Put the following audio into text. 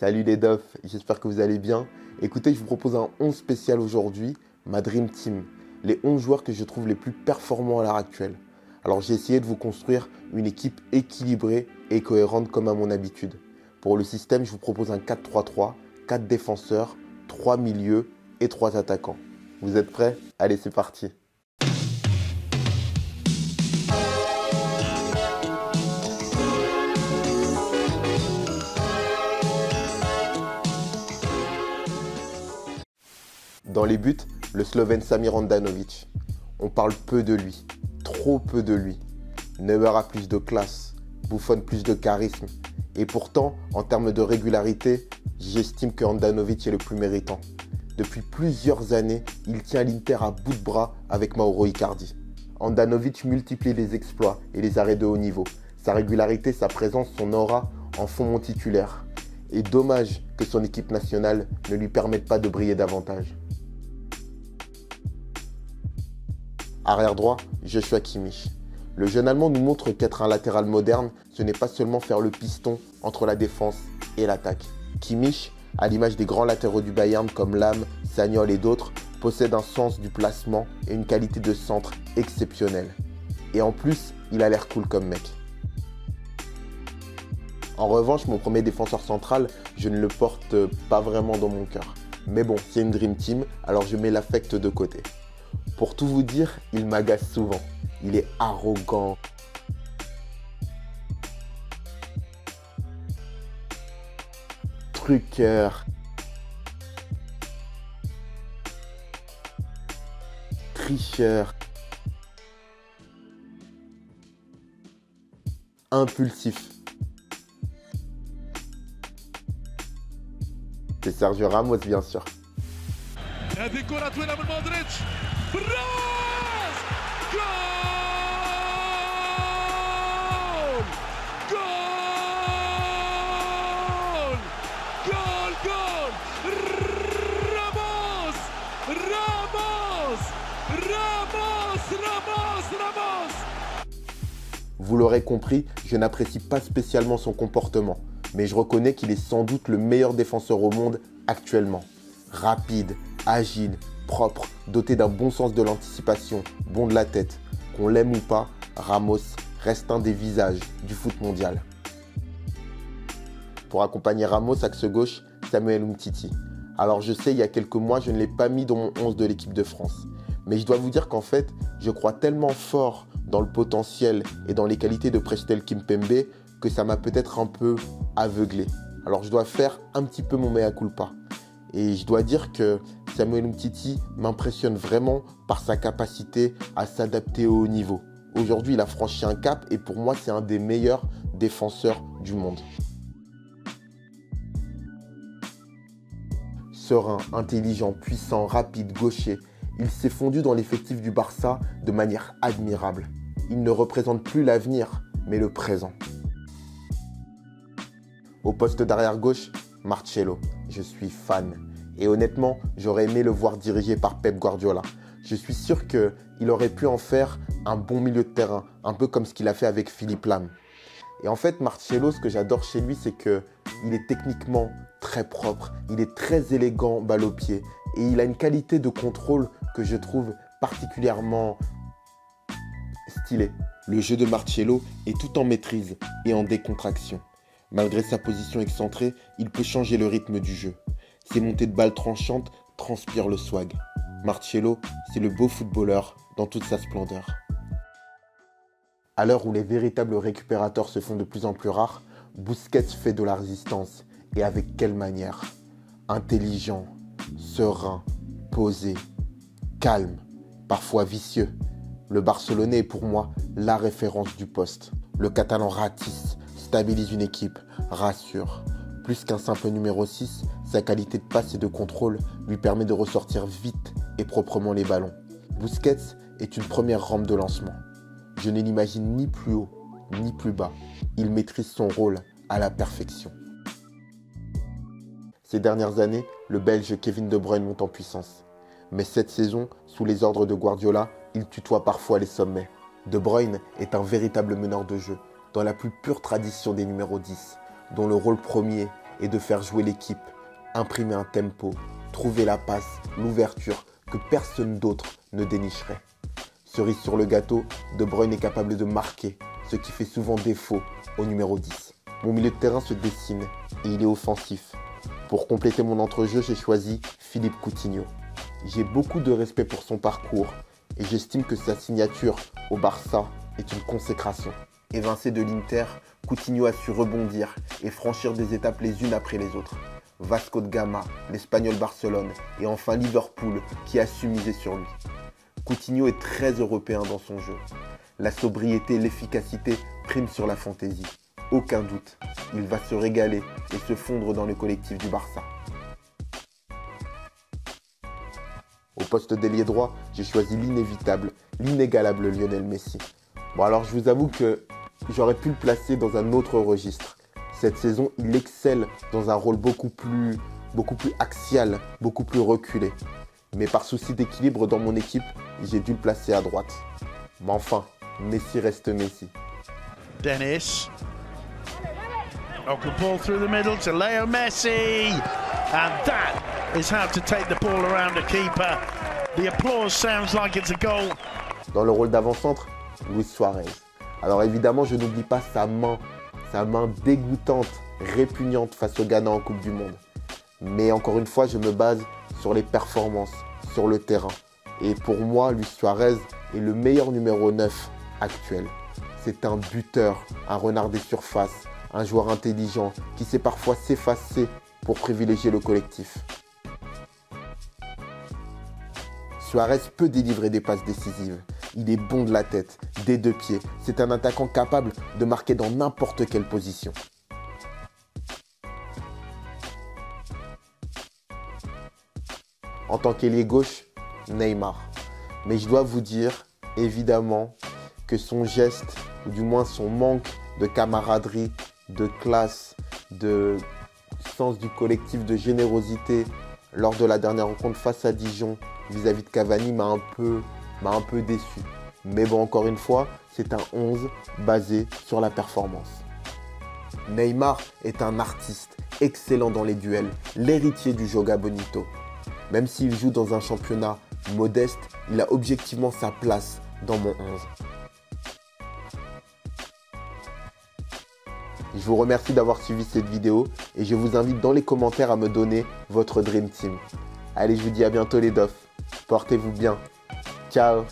Salut les Dofs, j'espère que vous allez bien. Écoutez, je vous propose un 11 spécial aujourd'hui, ma Dream Team. Les 11 joueurs que je trouve les plus performants à l'heure actuelle. Alors j'ai essayé de vous construire une équipe équilibrée et cohérente comme à mon habitude. Pour le système, je vous propose un 4-3-3, 4 défenseurs, 3 milieux et 3 attaquants. Vous êtes prêts? Allez, c'est parti. Dans les buts, le Slovène Samir Handanović. On parle peu de lui, trop peu de lui. Neuer a plus de classe, Buffon plus de charisme. Et pourtant, en termes de régularité, j'estime que Handanović est le plus méritant. Depuis plusieurs années, il tient l'Inter à bout de bras avec Mauro Icardi. Handanović multiplie les exploits et les arrêts de haut niveau. Sa régularité, sa présence, son aura en font mon titulaire. Et dommage que son équipe nationale ne lui permette pas de briller davantage. Arrière droit, Joshua Kimmich. Le jeune Allemand nous montre qu'être un latéral moderne, ce n'est pas seulement faire le piston entre la défense et l'attaque. Kimmich, à l'image des grands latéraux du Bayern comme Lahm, Sagnol et d'autres, possède un sens du placement et une qualité de centre exceptionnelle. Et en plus, il a l'air cool comme mec. En revanche, mon premier défenseur central, je ne le porte pas vraiment dans mon cœur. Mais bon, c'est une Dream Team, alors je mets l'affect de côté. Pour tout vous dire, il m'agace souvent. Il est arrogant. Truqueur. Tricheur. Impulsif. C'est Sergio Ramos, bien sûr. هذه كرة طويلة من مودريتش بالراس جول جول جول جول راموس راموس راموس راموس راموس. Vous l'aurez compris, je n'apprécie pas spécialement son comportement, mais je reconnais qu'il est sans doute le meilleur défenseur au monde actuellement. Rapide, agile, propre, doté d'un bon sens de l'anticipation, bon de la tête. Qu'on l'aime ou pas, Ramos reste un des visages du foot mondial. Pour accompagner Ramos, axe gauche, Samuel Umtiti. Alors je sais, il y a quelques mois, je ne l'ai pas mis dans mon 11 de l'équipe de France. Mais je dois vous dire qu'en fait, je crois tellement fort dans le potentiel et dans les qualités de Prestel Kimpembe que ça m'a peut-être un peu aveuglé. Alors je dois faire un petit peu mon mea culpa. Et je dois dire que Samuel Umtiti m'impressionne vraiment par sa capacité à s'adapter au haut niveau. Aujourd'hui, il a franchi un cap et pour moi, c'est un des meilleurs défenseurs du monde. Serein, intelligent, puissant, rapide, gaucher, il s'est fondu dans l'effectif du Barça de manière admirable. Il ne représente plus l'avenir, mais le présent. Au poste d'arrière gauche, Marcelo. Je suis fan. Et honnêtement, j'aurais aimé le voir dirigé par Pep Guardiola. Je suis sûr qu'il aurait pu en faire un bon milieu de terrain, un peu comme ce qu'il a fait avec Philippe Lahm. Et en fait, Marcelo, ce que j'adore chez lui, c'est qu'il est techniquement très propre, il est très élégant balle au pied et il a une qualité de contrôle que je trouve particulièrement stylée. Le jeu de Marcelo est tout en maîtrise et en décontraction. Malgré sa position excentrée, il peut changer le rythme du jeu. Ses montées de balles tranchantes transpirent le swag. Marcelo, c'est le beau footballeur dans toute sa splendeur. À l'heure où les véritables récupérateurs se font de plus en plus rares, Busquets fait de la résistance. Et avec quelle manière? Intelligent, serein, posé, calme, parfois vicieux. Le Barcelonais est pour moi la référence du poste. Le Catalan ratisse, stabilise une équipe, rassure. Plus qu'un simple numéro 6, sa qualité de passe et de contrôle lui permet de ressortir vite et proprement les ballons. Busquets est une première rampe de lancement. Je ne l'imagine ni plus haut, ni plus bas. Il maîtrise son rôle à la perfection. Ces dernières années, le Belge Kevin De Bruyne monte en puissance. Mais cette saison, sous les ordres de Guardiola, il tutoie parfois les sommets. De Bruyne est un véritable meneur de jeu, dans la plus pure tradition des numéros 10, dont le rôle premier et de faire jouer l'équipe, imprimer un tempo, trouver la passe, l'ouverture que personne d'autre ne dénicherait. Cerise sur le gâteau, De Bruyne est capable de marquer, ce qui fait souvent défaut au numéro 10. Mon milieu de terrain se dessine et il est offensif. Pour compléter mon entrejeu, j'ai choisi Philippe Coutinho. J'ai beaucoup de respect pour son parcours et j'estime que sa signature au Barça est une consécration. Évincé de l'Inter, Coutinho a su rebondir et franchir des étapes les unes après les autres. Vasco de Gama, l'Espagnol Barcelone et enfin Liverpool qui a su miser sur lui. Coutinho est très européen dans son jeu. La sobriété et l'efficacité priment sur la fantaisie. Aucun doute, il va se régaler et se fondre dans le collectif du Barça. Au poste d'ailier droit, j'ai choisi l'inévitable, l'inégalable Lionel Messi. Bon alors je vous avoue que j'aurais pu le placer dans un autre registre. Cette saison, il excelle dans un rôle beaucoup plus axial, beaucoup plus reculé. Mais par souci d'équilibre dans mon équipe, j'ai dû le placer à droite. Mais enfin, Messi reste Messi. Dennis. Oh, good ball through the middle to Leo Messi. And that is how to take the ball around the keeper. The applause sounds like it's a goal. Dans le rôle d'avant-centre, Luis Suarez. Alors évidemment, je n'oublie pas sa main dégoûtante, répugnante face au Ghana en Coupe du Monde. Mais encore une fois, je me base sur les performances, sur le terrain. Et pour moi, Luis Suarez est le meilleur numéro 9 actuel. C'est un buteur, un renard des surfaces, un joueur intelligent qui sait parfois s'effacer pour privilégier le collectif. Suarez peut délivrer des passes décisives. Il est bon de la tête, des deux pieds. C'est un attaquant capable de marquer dans n'importe quelle position. En tant qu'ailier gauche, Neymar. Mais je dois vous dire, évidemment, que son geste, ou du moins son manque de camaraderie, de classe, de sens du collectif, de générosité, lors de la dernière rencontre face à Dijon, vis-à-vis de Cavani, m'a un peu déçu. Mais bon, encore une fois, c'est un 11 basé sur la performance. Neymar est un artiste, excellent dans les duels, l'héritier du Joga Bonito. Même s'il joue dans un championnat modeste, il a objectivement sa place dans mon 11. Je vous remercie d'avoir suivi cette vidéo et je vous invite dans les commentaires à me donner votre Dream Team. Allez, je vous dis à bientôt les dofs. Portez-vous bien. Ciao.